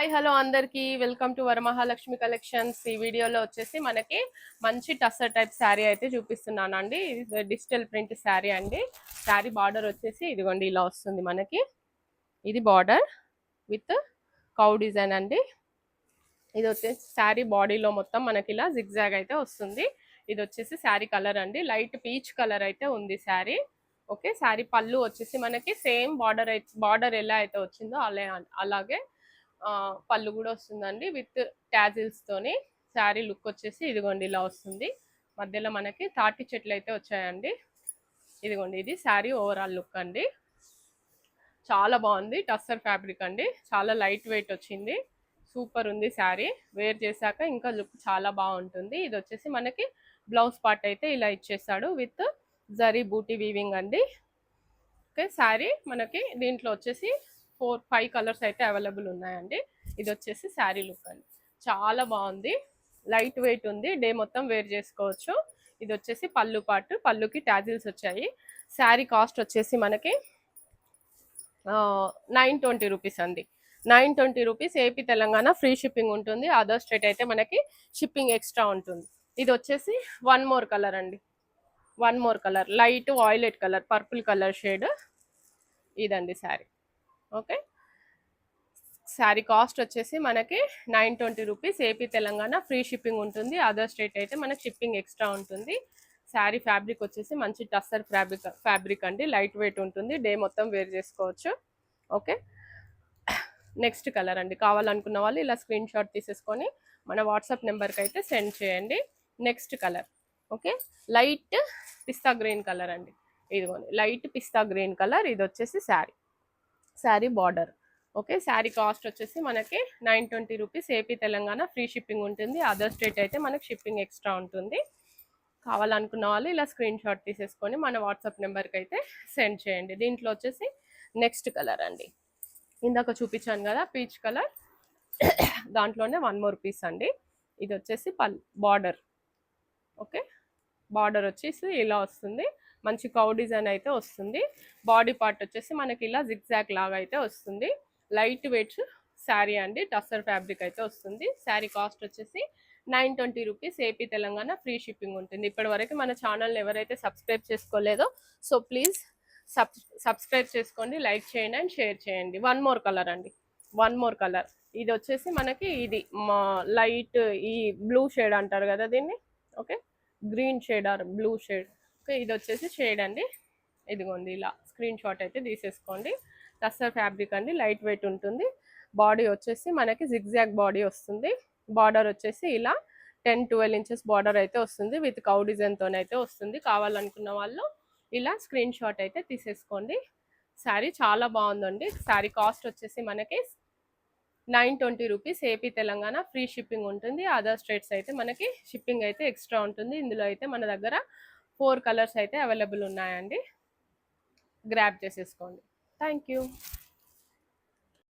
Hi hello అందరికీ welcome to Varamahalakshmi collections. ఈ వీడియోలో వచ్చేసి మనకి మంచి టస్సర్ టైప్ శారీ అయితే చూపిస్తున్నానండి. ఇది డిజిటల్ ప్రింట్ శారీ అండి. శారీ బార్డర్ వచ్చేసి ఇదిగోండి ఇలా వస్తుంది మనకి. ఇది బార్డర్ విత్ కౌ డిజైన్ అండి. ఇది వచ్చేసి శారీ బాడీలో మొత్తం మనకి ఇలా జిగ్జాగ్ అయితే వస్తుంది. ఇది వచ్చేసి శారీ కలర్ అండి, లైట్ పీచ్ కలర్ అయితే ఉంది శారీ. ఓకే, శారీ పళ్ళు వచ్చేసి మనకి సేమ్ బార్డర్ ఎలా అయితే వచ్చిందో అలాగే పళ్ళు కూడా వస్తుందండి విత్ ట్యాజిల్స్ తోని. శారీ లుక్ వచ్చేసి ఇదిగోండి ఇలా వస్తుంది. మధ్యలో మనకి తాటి చెట్లు అయితే వచ్చాయండి. ఇదిగోండి ఇది శారీ ఓవరాల్ లుక్ అండి. చాలా బాగుంది, టస్సర్ ఫ్యాబ్రిక్ అండి, చాలా లైట్ వెయిట్ వచ్చింది, సూపర్ ఉంది శారీ. వేర్ చేశాక ఇంకా లుక్ చాలా బాగుంటుంది. ఇది వచ్చేసి మనకి బ్లౌజ్ పార్ట్ అయితే ఇలా ఇచ్చేసాడు విత్ జరీ బూటీ వీవింగ్ అండి. ఓకే, శారీ మనకి దీంట్లో వచ్చేసి 4-5 కలర్స్ అయితే అవైలబుల్ ఉన్నాయండి. ఇది వచ్చేసి శారీ లుక్ అండి, చాలా బాగుంది, లైట్ వెయిట్ ఉంది, డే మొత్తం వేర్ చేసుకోవచ్చు. ఇది వచ్చేసి పళ్ళు పార్ట్, పళ్ళుకి ట్యాజిల్స్ వచ్చాయి. శారీ కాస్ట్ వచ్చేసి మనకి 920 రూపీస్ అండి. 920 rupees. AP Telangana free shipping ఉంటుంది. అదర్ స్టేట్ అయితే మనకి షిప్పింగ్ ఎక్స్ట్రా ఉంటుంది. ఇది వచ్చేసి వన్ మోర్ కలర్ అండి, one more colour, light violet colour, purple colour shade. ఇదండి శారీ. ఓకే, శారీ కాస్ట్ వచ్చేసి మనకి 920 rupees. AP Telangana free shipping ఉంటుంది. అదర్ స్టేట్ అయితే మనకి షిప్పింగ్ ఎక్స్ట్రా ఉంటుంది. శారీ ఫ్యాబ్రిక్ వచ్చేసి మంచి టస్సర్ ఫ్యాబ్రిక్ అండి, లైట్ వెయిట్ ఉంటుంది, డే మొత్తం వేర్ చేసుకోవచ్చు. ఓకే, నెక్స్ట్ కలర్ అండి. కావాలనుకున్న వాళ్ళు ఇలా స్క్రీన్ షాట్ తీసేసుకొని మన వాట్సాప్ నెంబర్కి అయితే సెండ్ చేయండి. నెక్స్ట్ కలర్ ఓకే, లైట్ పిస్తా గ్రీన్ కలర్ అండి. ఇదిగోండి లైట్ పిస్తా గ్రీన్ కలర్. ఇది వచ్చేసి sari border. Okay, sari cost వచ్చేసి మనకి 920 rupees. AP Telangana free shipping ఉంటుంది. అదర్ స్టేట్ అయితే మనకి షిప్పింగ్ ఎక్స్ట్రా ఉంటుంది. కావాలనుకున్న వాళ్ళు ఇలా స్క్రీన్ షాట్ తీసేసుకొని మన వాట్సాప్ నెంబర్కి అయితే సెండ్ చేయండి. దీంట్లో వచ్చేసి నెక్స్ట్ కలర్ అండి, ఇందాక చూపించాను కదా పీచ్ కలర్, దాంట్లోనే వన్ మోర్ పీస్ అండి. ఇది వచ్చేసి బార్డర్. ఓకే, బార్డర్ వచ్చేసి ఇలా వస్తుంది, మంచి కౌ డిజైన్ అయితే వస్తుంది. బాడీ పార్ట్ వచ్చేసి మనకి ఇలా జిగ్జాగ్ లాగా అయితే వస్తుంది. లైట్ వెయిట్ శారీ అండి, టస్సర్ ఫ్యాబ్రిక్ అయితే వస్తుంది. శారీ కాస్ట్ వచ్చేసి 920 rupees. AP Telangana free shipping ఉంటుంది. ఇప్పటి వరకు మన ఛానల్ని ఎవరైతే సబ్స్క్రైబ్ చేసుకోలేదో సో ప్లీజ్ సబ్స్క్రైబ్ చేసుకోండి, లైక్ చేయండి అండ్ షేర్ చేయండి. వన్ మోర్ కలర్ అండి, వన్ మోర్ కలర్. ఇది వచ్చేసి మనకి ఇది లైట్ ఈ బ్లూ షేడ్ అంటారు కదా దీన్ని. Okay, green shade or blue shade. Okay, ఇది వచ్చేసి షేడ్ అండి. ఇదిగోండి ఇలా స్క్రీన్ షాట్ అయితే తీసేసుకోండి. టస్సర్ ఫ్యాబ్రిక్ అండి, లైట్ వెయిట్ ఉంటుంది. బాడీ వచ్చేసి మనకి జిగ్జాగ్ బాడీ వస్తుంది. బార్డర్ వచ్చేసి ఇలా 10-12 ఇంచెస్ బార్డర్ అయితే వస్తుంది విత్ కౌ డిజైన్తో అయితే వస్తుంది. కావాలనుకున్న వాళ్ళు ఇలా స్క్రీన్ షాట్ అయితే తీసేసుకోండి. శారీ చాలా బాగుందండి. శారీ కాస్ట్ వచ్చేసి మనకి 920 rupees. AP Telangana free shipping ఉంటుంది. అదర్ స్టేట్స్ అయితే మనకి షిప్పింగ్ అయితే ఎక్స్ట్రా ఉంటుంది. ఇందులో అయితే మన దగ్గర 4 కలర్స్ అయితే అవైలబుల్ ఉన్నాయండి. గ్రాబ్ చేసేసుకోండి. Thank you.